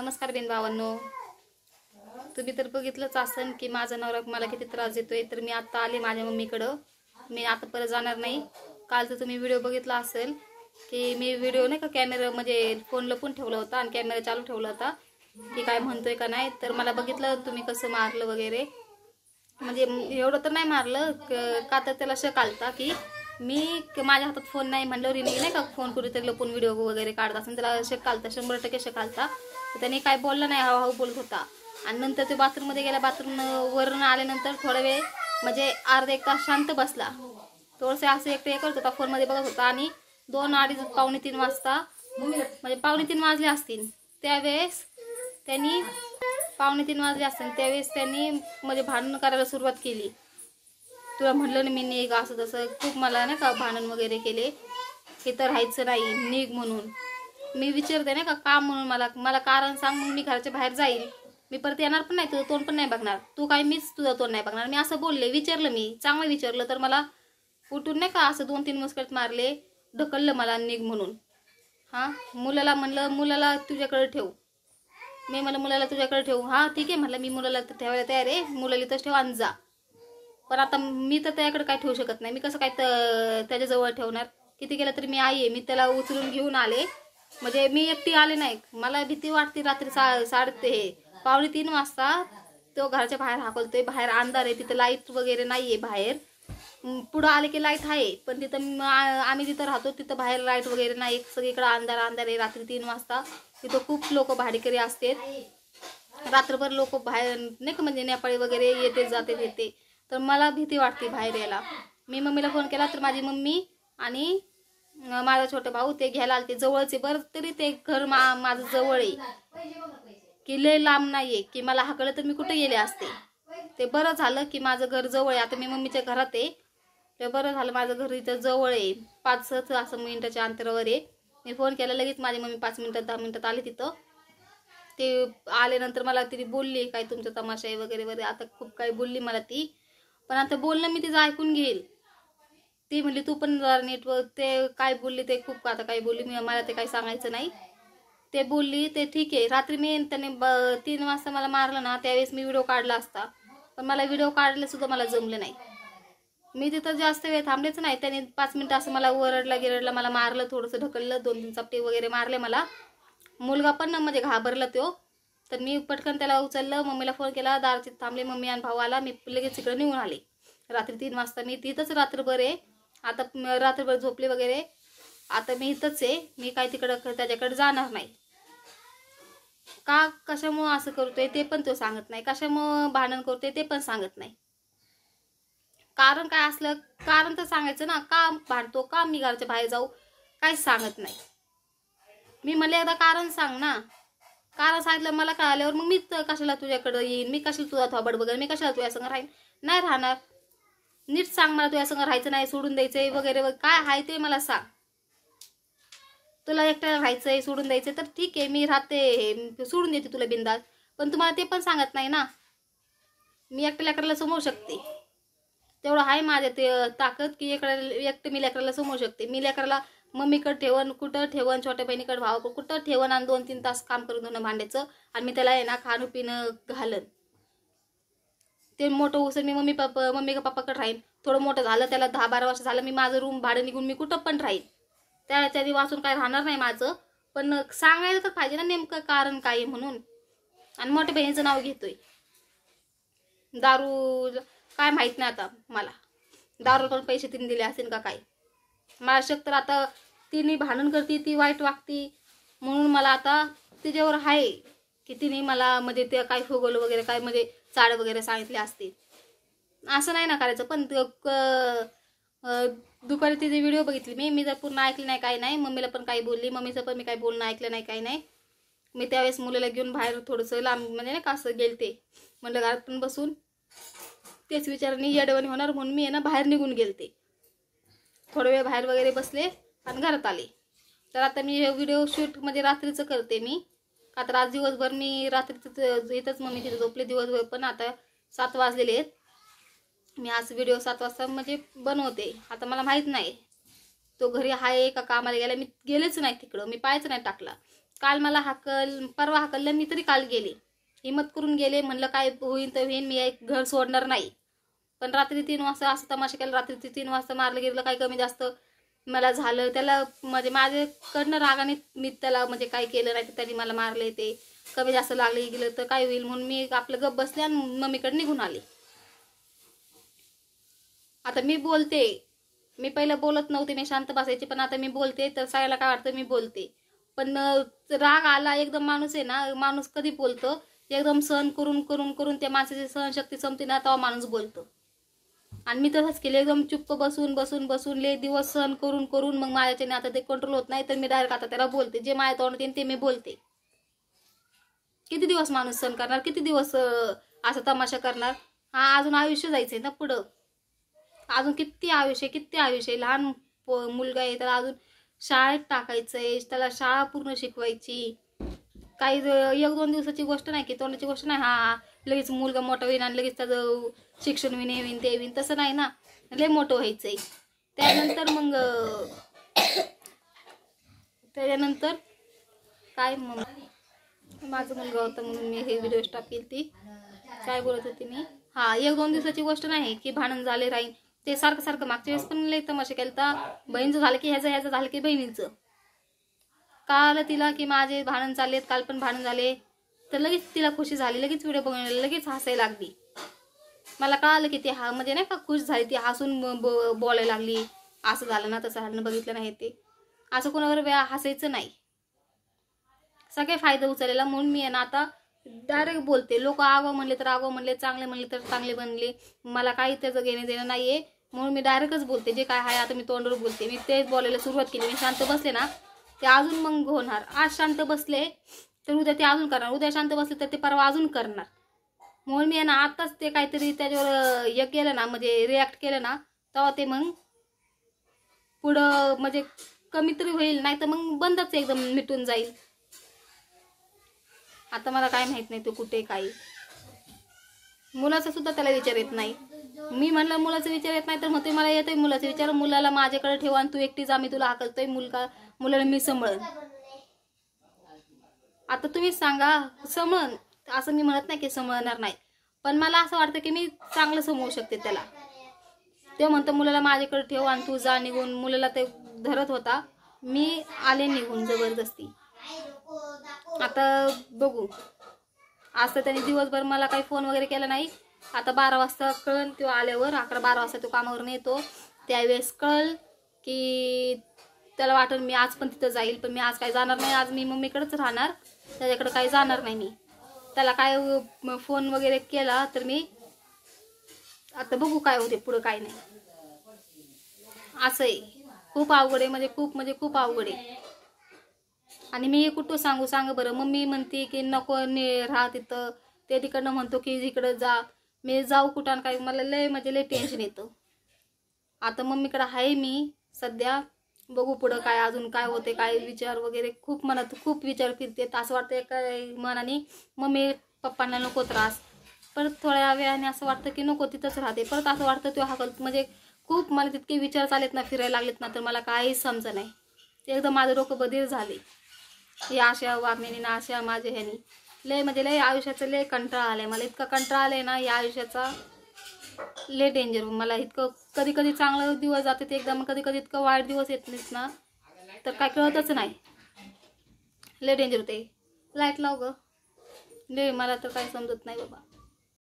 नमस्कार बिन भावांनो, तुम्ही तर बघितलंच असन की माझा नवरा मला किती त्रास देतोय। तर मी आता आले माझ्या मम्मीकडं। मी आता परत जाणार नाही। काल तर तुम्ही व्हिडिओ बघितला असेल की मी व्हिडिओ नाही का कॅमेरा म्हणजे फोन लपून ठेवला होता आणि कॅमेरा चालू ठेवला होता की काय म्हणतोय का नाही। तर मला बघितलं तुम्ही कसं मारलं वगैरे, म्हणजे एवढं तर नाही मारलं का, तर त्याला शक आलता की मी माझ्या हातात फोन नाही म्हणल्यावर नाही का फोन कुठेतरी लपून व्हिडिओ वगैरे काढत असं त्याला शक आलता, 100% शक आलता। तर त्याने काय बोलला नाही, हळूहळू बोलत होता। आणि नंतर ते बाथरूम मध्ये गेला। बाथरूम वरून आल्यानंतर थोडा वेळ म्हणजे अर्धा एक तास शांत बसला। थोडंसं असं एकटं करत होता, फोन मध्ये बघत होता। आणि 2, 2:30, पावणे 3 वाजता म्हणजे पावणे 3 वाजले असतील त्यावेळेस त्यांनी त्यावेळेस त्यांनी म्हणजे भांडण करायला सुरुवात केली। तुला म्हटलं ना मी निघ असं तसं, खूप मला नाही का भांडण वगैरे केले की तर राहायचं नाही निघ म्हणून। मी विचारते नाही का काम म्हणून मला कारण सांग, मग मी घराच्या बाहेर जाईल। मी परत येणार पण नाही, तुझं तोंड पण नाही बघणार, तू काय मीच तुझं तोंड नाही बघणार। मी असं बोलले, विचारलं, मी चांगलं विचारलं तर मला उठून नाही का असं 2-3 मुस्कट मारले, ढकललं मला निघ म्हणून। मुलाला म्हणलं मुलाला तुझ्याकडे ठेव। मी म्हणलं मुलाला तुझ्याकडे ठेवू, ठीक आहे म्हणलं, मी मुलाला ठेवायला तयार आहे, मुलाला इथंच ठेव आणि जा। पण आता मी तर त्याच्याकडे काय ठेवू शकत नाही, मी कसं काय त्याच्याजवळ ठेवणार। किती केलं तरी मी आई आहे, मी त्याला उचलून घेऊन आले, म्हणजे मी एकटी आले नाही। मला भीती वाटते रात्री 2:30 3 वाजता तो घराच्या बाहेर हाकलतोय। बाहेर अंधार आहे, तिथं लाईट वगैरे नाहीये। बाहेर पुढं आले की लाईट आहे, पण तिथं आम्ही जिथं राहतो तिथं बाहेर लाईट वगैरे नाही, सगळीकडे अंधार आहे। रात्री 3 वाजता तिथं खूप लोक भाडेकरी असतात, रात्रभर लोक बाहेर नाही का, म्हणजे नेपाळी वगैरे येते जाते। तर मला भीती वाटते बाहेर यायला। मी मम्मीला फोन केला तर माझी मम्मी आणि माझा छोटा भाऊ ते घ्यायला आलते, जवळचे। बरं तरी ते घर माझं जवळ आहे की लय लांब नाहीये की मला हाकलं तर मी कुठे गेले असते। ते बरं झालं की माझं घर जवळ आहे। आता मी मम्मीच्या घरात आहे, ते बरं झालं माझं घर इथं जवळ आहे, 5-6 असं मिनिटाच्या अंतरावर आहे। मी फोन केला, लगेच माझी मम्मी 5 मिनिटात 10 मिनिटात आली तिथं। ते आल्यानंतर मला तिने बोलली काय तुमचा तमाशा आहे वगैरे वगैरे, आता खूप काही बोलली मला ती। पण आता बोलणं मी तिचं ऐकून घेईल। ती म्हणली तू पण जरा नीट, ते काय बोलली ते खूप आता काय बोलली, मला ते काही सांगायचं नाही। ते बोलली ते ठीक आहे। रात्री त्याने 3 वाजता मला मारलं ना, त्यावेळेस मी व्हिडिओ काढला असता, पण मला व्हिडिओ काढले सुद्धा मला जमलं नाही। मी तिथं जास्त वेळ थांबलेच नाही। त्याने 5 मिनिटं असं मला गिरडला, मला मारलं, थोडंसं ढकललं, 2-3 चपटे वगैरे मारले मला। मुलगा पण म्हणजे घाबरला तो, तर मी पटकन त्याला उचललं, मम्मीला फोन केला, दारात थांबले, मम्मी आणि भाऊ आला, मी लगेच इकडे निघून आले। रात्री 3 वाजता मी तिथंच रात्रभर आहे। आता रात्रभर झोपले वगैरे, आता मी इथंच आहे, मी काय तिकडं त्याच्याकडे जाणार नाही। का कशामुळं असं करतोय ते पण तो सांगत नाही, कशामुळं भांडण करतोय ते पण सांगत नाही। कारण काय असलं कारण तर सांगायचं ना, का भांडतो, का मी घराच्या बाहेर जाऊ, काहीच सांगत नाही। मी म्हणले एकदा कारण सांग ना, कारण सांगितलं मला कळाल्यावर मग मी कशाला तुझ्याकडे येईन, मी कशाला तुझा थोबाड बघेन, मी कशाला तुझ्या संग राहीन, नाही राहणार। नीट सांग मला, तुझ्या संग राहायचं नाही, सोडून द्यायचंय वगैरे काय आहे ते मला सांग। तुला एकट्याला राहायचंय, सोडून द्यायचंय तर ठीक आहे, मी राहते, सोडून देते तुला बिंदास। पण तुम्हाला ते पण सांगत नाही ना, मी एकट्या लेकराला समोर शकते, तेवढं आहे माझ्या ते ताकद की एकटं मी लेकराला समोर शकते। मी लेकराला मम्मीकडे ठेवण, कुठं ठेवण, छोट्या बहिणीकडे भावाकडे कुठं ठेवण, आणि 2-3 तास काम करून धुणं भांडायचं, आणि मी त्याला आहे ना खाणं पिणं घालन। ते मोठं उचल मी मम्मी का पप्पाकडे राहीन, थोडं मोठं झालं, त्याला 10-12 वर्ष झालं, मी माझं रूम भाडं निघून मी कुठं पण राहीन, त्याच्या आधी वाचून काय राहणार नाही माझं। पण सांगायला तर पाहिजे ना नेमकं कारण काय म्हणून। आणि मोठ्या बहिणीचं नाव घेतोय, दारू काय माहित नाही आता मला, दारू पण पैसे तिने दिले असेल का काय, मला शक तर आता तिने भांडण करते, ती वाईट वागती म्हणून मला आता तिच्यावर आहे की तिने मला म्हणजे ते काय फुगवलं वगैरे, काय म्हणजे चाड वगैरे सांगितले असते, असं नाही ना करायचं। पण दुपारी तिचे व्हिडिओ बघितली मी जर पूर्ण ऐकली नाही, काही नाही, मम्मीला पण काही बोलली, मम्मीचं पण मी काही बोलणं ऐकलं नाही, काही नाही। मी त्यावेळेस मुलीला घेऊन बाहेर थोडंसं लांब म्हणजे नाही का असं गेलते, म्हणलं घरात पण बसून तेच विचाराने येडवणी होणार म्हणून मी आहे ना बाहेर निघून गेलते, थोडा वेळ बाहेर वगैरे बसले आणि घरात आले। तर आता मी हे व्हिडिओ शूट म्हणजे रात्रीचं करते मी, का तर आज दिवसभर मी रात्रीचं इथंच मम्मी तिथे झोपले दिवसभर, पण आता 7 वाजलेले आहेत। मी आज व्हिडिओ 7 वाजता म्हणजे बनवते। आता मला माहित नाही तो घरी आहे का कामाला गेला, मी गेलेच नाही तिकडं, मी पायच नाही टाकला। काल मला परवा हाकललं, मी तरी काल गेले, हिम्मत करून गेले. म्हणलं काय होईन तर होईन, मी एक घर सोडणार नाही. पण रात्री 3 वाजता असं तमाशा केला. रात्री 3 वाजता मारलं गेलं, काही कमी जास्त मला झालं. त्याला म्हणजे माझ्याकडनं रागाने मी त्याला म्हणजे काय केलं नाही, त्यांनी मला मारले. ते कमी जास्त लागले गेलं तर काय होईल म्हणून मी आपलं गप बसले आणि मम्मीकडे निघून आले. आता मी बोलते, मी पहिलं बोलत नव्हते, मी शांत बसायचे, पण आता मी बोलते तर सगळ्याला काय वाटतं मी बोलते. पण राग आला एकदम, माणूस आहे ना, माणूस कधी बोलतो एकदम सहन करून करून करून त्या माणसाची सहनशक्ती संपते ना, तेव्हा माणूस बोलतो. आणि मी तसंच केलं, एकदम चुप्प बसून बसून बसून लय दिवस सहन करून करून मग माझ्याच्याने आता ते कंट्रोल होत नाही, तर मी डायरेक्ट आता त्याला बोलते. जे माझ्या तोंडात येईल ते मी बोलते. किती दिवस माणूस सहन करणार, किती दिवस असं तमाशा करणार. हा अजून आयुष्य जायचंय ना पुढं, अजून किती आयुष्य. लहान मुलगा आहे तर अजून शाळेत टाकायचंय, त्याला शाळा पूर्ण शिकवायची. काही 1-2 दिवसाची गोष्ट नाही की तोंडाची गोष्ट नाही. हा लगेच मुलगा मोठा होईन आणि लगेच त्याचं शिक्षण होईन ते होईन, तसं नाही ना. लय मोठं व्हायचंय. त्याच्यानंतर काय मग माझं मुलगा होता म्हणून मी हे व्हिडिओ स्टॉप केली. ती काय बोलत होती मी, हा 1-2 दिवसाची गोष्ट नाही की भांडण झाले राहीन. ते सारखं सारखं मागच्या वेळेस पण लय तमाशा केलता. बहिणीचं झालं की ह्याचं झालं की बहिणीचं. काल तिला की माझे भांडण चाललेत, काल पण भांडण झाले, तर लगेच तिला खुशी झाली, लगेच व्हिडिओ बघून लगेच हसायला लागली. मला कळालं की ते म्हणजे नाही का खुश झाली, ती हसून बोलायला लागली. असं झालं ना तसं झालं, बघितलं नाही ते असं कोणावर हसायचं नाही. सगळे फायदा उचललेला म्हणून मी आहे ना आता डायरेक्ट बोलते. लोक आगो म्हणले तर आगो म्हणले, चांगले म्हणले तर चांगले बनले, मला काही त्याचं घेणे देणं नाहीये. म्हणून मी डायरेक्टच बोलते, जे काय आहे आता मी तोंडवर बोलते. मी तेच बोलायला सुरुवात केली. मी शांत बसले ना ते अजून मग होणार. आज शांत बसले तर उद्या ते अजून करणार, उद्या शांत बसले तर ते परवा अजून करणार. म्हणून मी आहे ना आताच ते काहीतरी त्याच्यावर हे केलं ना, म्हणजे रिॲक्ट केलं ना, तेव्हा ते मग पुढं म्हणजे कमी तरी होईल, नाही तर मग बंदच एकदम मिटून जाईल. आता मला काय माहित नाही तो कुठे काही. मुलाचा सुद्धा त्याला विचार येत नाही. मी म्हणलं मुलाचा विचार येत नाही तर मग ते मला येतोय मुलाचा विचार. मुलाला माझ्याकडे ठेवा आणि तू एकटी जा, मी तुला हाकलतोय. मुलाला मी सांभाळन. आता तुम्हीच सांगा, समजन असं मी म्हणत नाही की समजणार नाही, पण मला असं वाटतं की मी चांगलं समजू शकते त्याला. ते म्हणतं मुलाला माझ्याकडे ठेव आणि तू जा निघून. मुलाला ते धरत होता, मी आले निघून जबरदस्ती. आता बघू. आज तर त्याने दिवसभर मला काही फोन वगैरे केला नाही. आता 12 वाजता कळन, तो आल्यावर 11-12 वाजता तो कामावरून येतो, त्यावेळेस कळल की त्याला वाटेल मी आज पण तिथं जाईल. पण मी आज काही जाणार नाही, आज मी मम्मीकडेच राहणार, त्याच्याकडे काही जाणार नाही. मी त्याला काय फोन वगैरे केला तर मी आता बघू काय होते पुढं, काय नाही. असं आहे, खूप अवघड आहे, म्हणजे खूप अवघड आहे. आणि मी कुठं सांग बरं. मम्मी म्हणते की नको राहा तिथं, ते तिकडनं म्हणतो की इकडं जा. मी जाऊ कुठं आणि काय, मला लय टेन्शन येतं. आता मम्मीकडे आहे मी सध्या, बघू पुढं काय अजून काय होते, काय विचार वगैरे खूप मनात खूप विचार फिरते. असं वाटतं एका मनाने मम्मी पप्पांना नको त्रास, परत थोड्या वेळाने असं वाटतं की नको तिथंच राहते, परत असं वाटतं तो हाकल. म्हणजे खूप मला तितके विचार चालेत ना, फिरायला लागलेत ना, तर मला काहीच समजा नाही. ते एकदम माझं डोकं बधीर झाले या अशा वागण्याने ना, अशा माझ्या ह्यानी. लय आयुष्याचं लय कंटाळा आलाय मला. इतका कंटाळा आलाय ना या आयुष्याचा, लय डेंजर. मला इतकं कधी कधी चांगलं दिवस जाते ते एकदम, कधी कधी इतकं वाईट दिवस येत नाहीत ना, तर काय कळतच नाही. लय डेंजर होते. लाईट लाव ग. लय मला तर काही समजत नाही बाबा.